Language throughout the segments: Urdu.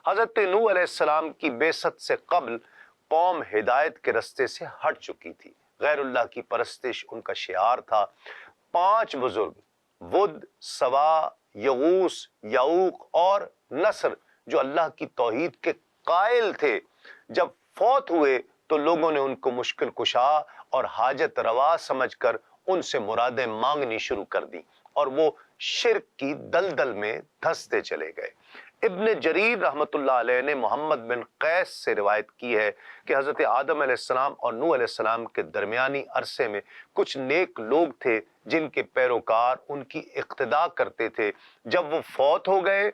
حضرت نوح علیہ السلام کی بعثت سے قبل قوم ہدایت کے رستے سے ہٹ چکی تھی، غیر اللہ کی پرستش ان کا شعار تھا۔ 5 بزرگ ود، سوا، یغوث، یعوق اور نصر جو اللہ کی توحید کے قائل تھے، جب فوت ہوئے تو لوگوں نے ان کو مشکل کشا اور حاجت روا سمجھ کر ان سے مرادیں مانگنی شروع کر دی اور وہ شرک کی دلدل میں دھنستے چلے گئے۔ ابن جریر رحمۃ اللہ علیہ نے محمد بن قیس سے روایت کی ہے کہ حضرت آدم علیہ السلام اور نوح علیہ السلام کے درمیانی عرصے میں کچھ نیک لوگ تھے جن کے پیروکار ان کی اقتداء کرتے تھے۔ جب وہ فوت ہو گئے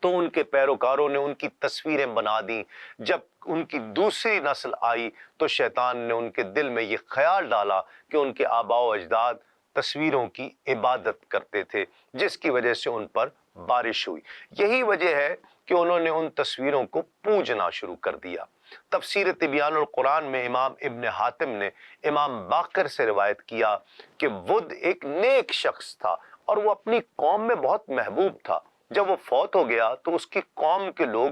تو ان کے پیروکاروں نے ان کی تصویریں بنا دیں۔ جب ان کی دوسری نسل آئی تو شیطان نے ان کے دل میں یہ خیال ڈالا کہ ان کے آباء و اجداد تصویروں کی عبادت کرتے تھے، جس کی وجہ سے ان پر بارش ہوئی۔ یہی وجہ ہے کہ انہوں نے ان تصویروں کو پوجنا شروع کر دیا۔ تفسیر تبیان القرآن میں امام ابن حاتم نے امام باقر سے روایت کیا کہ ود ایک نیک شخص تھا اور وہ اپنی قوم میں بہت محبوب تھا۔ جب وہ فوت ہو گیا تو اس کی قوم کے لوگ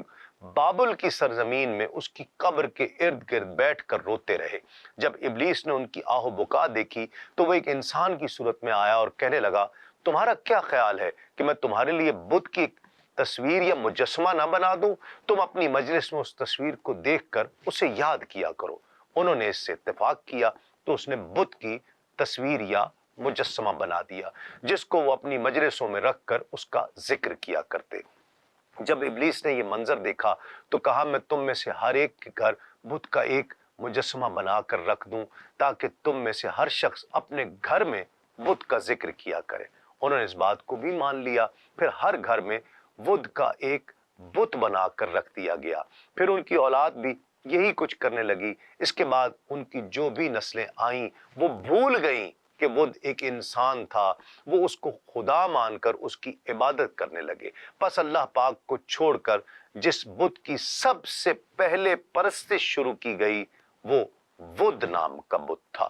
بابل کی سرزمین میں اس کی قبر کے ارد گرد بیٹھ کر روتے رہے۔ جب ابلیس نے ان کی آہ و بکا دیکھی تو وہ ایک انسان کی صورت میں آیا اور کہنے لگا، تمہارا کیا خیال ہے کہ میں تمہارے لیے بت کی تصویر یا مجسمہ نہ بنا دوں؟ تم اپنی مجلس میں اس تصویر کو دیکھ کر اسے یاد کیا کرو۔ انہوں نے اس سے اتفاق کیا تو اس نے بت کی تصویر یا مجسمہ بنا دیا جس کو وہ اپنی مجلسوں میں رکھ کر اس کا ذکر کیا کرتے۔ جب ابلیس نے یہ منظر دیکھا تو کہا، میں تم میں سے ہر ایک کے گھر بت کا ایک مجسمہ بنا کر رکھ دوں تاکہ تم میں سے ہر شخص اپنے گھر میں بت کا ذکر کیا کرے۔ انہوں نے اس بات کو بھی مان لیا۔ پھر ہر گھر میں ود کا ایک بت بنا کر رکھ دیا گیا۔ پھر ان کی اولاد بھی یہی کچھ کرنے لگی۔ اس کے بعد ان کی جو بھی نسلیں آئیں وہ بھول گئیں کہ بدھ ایک انسان تھا، وہ اس کو خدا مان کر اس کی عبادت کرنے لگے۔ پس اللہ پاک کو چھوڑ کر جس بدھ کی سب سے پہلے پرستش شروع کی گئی وہ ود نام کا بت تھا۔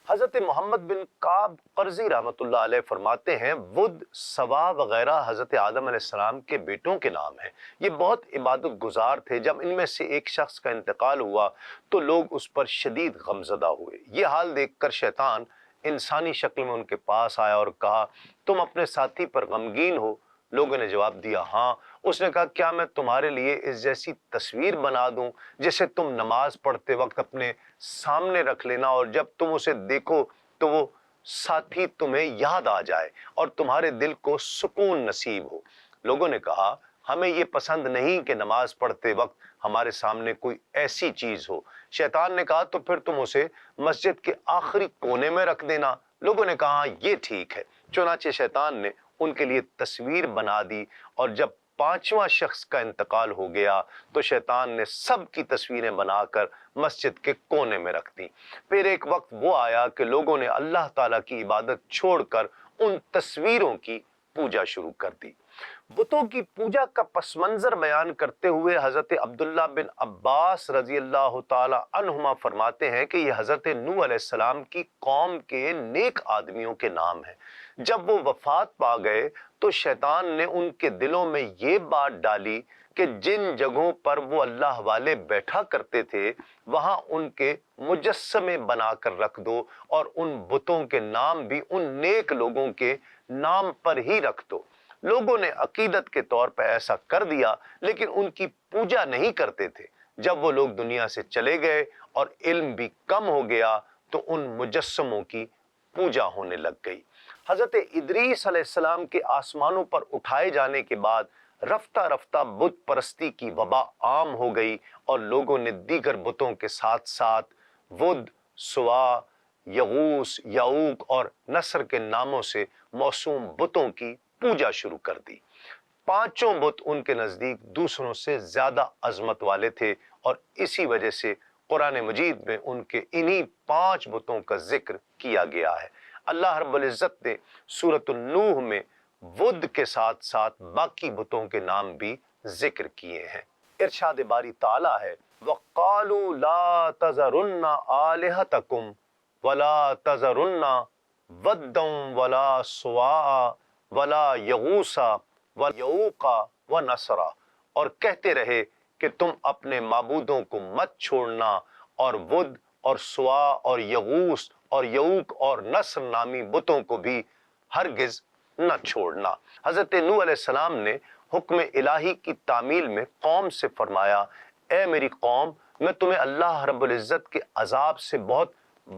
حضرت محمد بن کعب قرظی رحمۃ اللہ علیہ فرماتے ہیں، ود، سوا وغیرہ حضرت آدم علیہ السلام کے بیٹوں کے نام ہیں۔ یہ بہت عبادت گزار تھے۔ جب ان میں سے ایک شخص کا انتقال ہوا تو لوگ اس پر شدید غمزدہ ہوئے۔ یہ حال دیکھ کر شیطان انسانی شکل میں ان کے پاس آیا اور کہا، تم اپنے ساتھی پر غمگین ہو؟ لوگوں نے جواب دیا، ہاں۔ اس نے کہا، کیا میں تمہارے لیے اس جیسی تصویر بنا دوں جسے تم نماز پڑھتے وقت اپنے سامنے رکھ لینا اور جب تم اسے دیکھو تو وہ ساتھی تمہیں یاد آ جائے اور تمہارے دل کو سکون نصیب ہو؟ لوگوں نے کہا، ہمیں یہ پسند نہیں کہ نماز پڑھتے وقت ہمارے سامنے کوئی ایسی چیز ہو۔ شیطان نے کہا، تو پھر تم اسے مسجد کے آخری کونے میں رکھ دینا۔ لوگوں نے کہا، یہ ٹھیک ہے۔ چنانچہ شیطان نے ان کے لیے تصویر بنا دی اور جب 5واں شخص کا انتقال ہو گیا تو شیطان نے سب کی تصویریں بنا کر مسجد کے کونے میں رکھ دی۔ پھر ایک وقت وہ آیا کہ لوگوں نے اللہ تعالیٰ کی عبادت چھوڑ کر ان تصویروں کی پوجا شروع کر دی۔ بتوں کی پوجا کا پس منظر بیان کرتے ہوئے حضرت عبداللہ بن عباس رضی اللہ تعالی عنہما فرماتے ہیں کہ یہ حضرت نوح علیہ السلام کی قوم کے نیک آدمیوں کے نام ہیں۔ جب وہ وفات پا گئے تو شیطان نے ان کے دلوں میں یہ بات ڈالی کہ جن جگہوں پر وہ اللہ والے بیٹھا کرتے تھے وہاں ان کے مجسمے بنا کر رکھ دو اور ان بتوں کے نام بھی ان نیک لوگوں کے نام پر ہی رکھ دو۔ لوگوں نے عقیدت کے طور پر ایسا کر دیا لیکن ان کی پوجا نہیں کرتے تھے۔ جب وہ لوگ دنیا سے چلے گئے اور علم بھی کم ہو گیا تو ان مجسموں کی پوجا ہونے لگ گئی۔ حضرت ادریس علیہ السلام کے آسمانوں پر اٹھائے جانے کے بعد رفتہ رفتہ بت پرستی کی وبا عام ہو گئی اور لوگوں نے دیگر بتوں کے ساتھ ساتھ ود، سوا، یغوث، یعوق اور نصر کے ناموں سے موسوم بتوں کی پوجا شروع کر دی۔ 5 بت ان کے نزدیک دوسروں سے زیادہ عظمت والے تھے اور اسی وجہ سے قرآن مجید میں ان کے انہی 5 بتوں کا ذکر کیا گیا ہے۔ اللہ رب العزت نے سورۃ النوح میں ود کے ساتھ ساتھ باقی بتوں کے نام بھی ذکر کیے ہیں۔ ارشاد باری تعالیٰ ہے، وَقَالُوا لَا تَذَرُنَّ آلِهَتَكُمْ وَلَا تَذَرُنَّ وَدًّا وَلَا سُوَاعًا وَلَا يَغُوثَ وَيَعُوقَ وَنَسْرًا اور کہتے رہے کہ تم اپنے معبودوں کو مت چھوڑنا اور ود اور سوا اور یغوث اور یعوق اور نصر نامی بتوں کو بھی ہرگز نہ چھوڑنا۔ حضرت نوح علیہ السلام نے حکم الہی کی تعمیل میں قوم سے فرمایا، اے میری قوم، میں تمہیں اللہ رب العزت کے عذاب سے بہت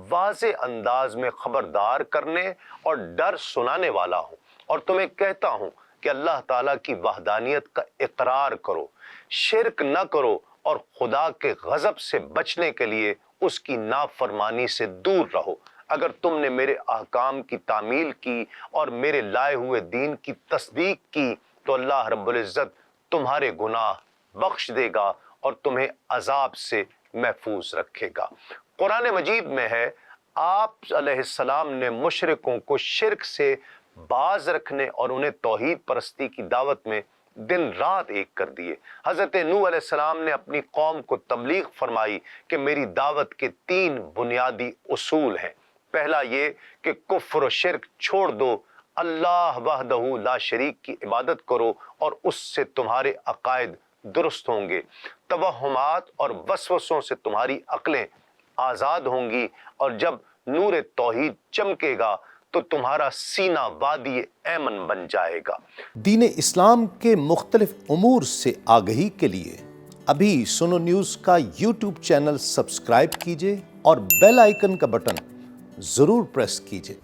واضح انداز میں خبردار کرنے اور ڈر سنانے والا ہوں، اور تمہیں کہتا ہوں کہ اللہ تعالیٰ کی وحدانیت کا اقرار کرو، شرک نہ کرو اور خدا کے غضب سے بچنے کے لیے اس کی نافرمانی سے دور رہو۔ اگر تم نے میرے احکام کی تعمیل کی اور میرے لائے ہوئے دین کی تصدیق کی تو اللہ رب العزت تمہارے گناہ بخش دے گا اور تمہیں عذاب سے محفوظ رکھے گا۔ قرآن مجید میں ہے، آپ علیہ السلام نے مشرکوں کو شرک سے باز رکھنے اور انہیں توحید پرستی کی دعوت میں دن رات ایک کر دیے۔ حضرت نوح علیہ السلام نے اپنی قوم کو تبلیغ فرمائی کہ میری دعوت کے 3 بنیادی اصول ہیں۔ پہلا یہ کہ کفر و شرک چھوڑ دو، اللہ وحدہ لا شریک کی عبادت کرو اور اس سے تمہارے عقائد درست ہوں گے، توہمات اور وسوسوں سے تمہاری عقلیں آزاد ہوں گی، اور جب نور توحید چمکے گا تو تمہارا سینہ وادی ایمن بن جائے گا۔ دین اسلام کے مختلف امور سے آگہی کے لیے ابھی سنو نیوز کا یوٹیوب چینل سبسکرائب کیجئے اور بیل آئیکن کا بٹن ضرور پریس کیجئے۔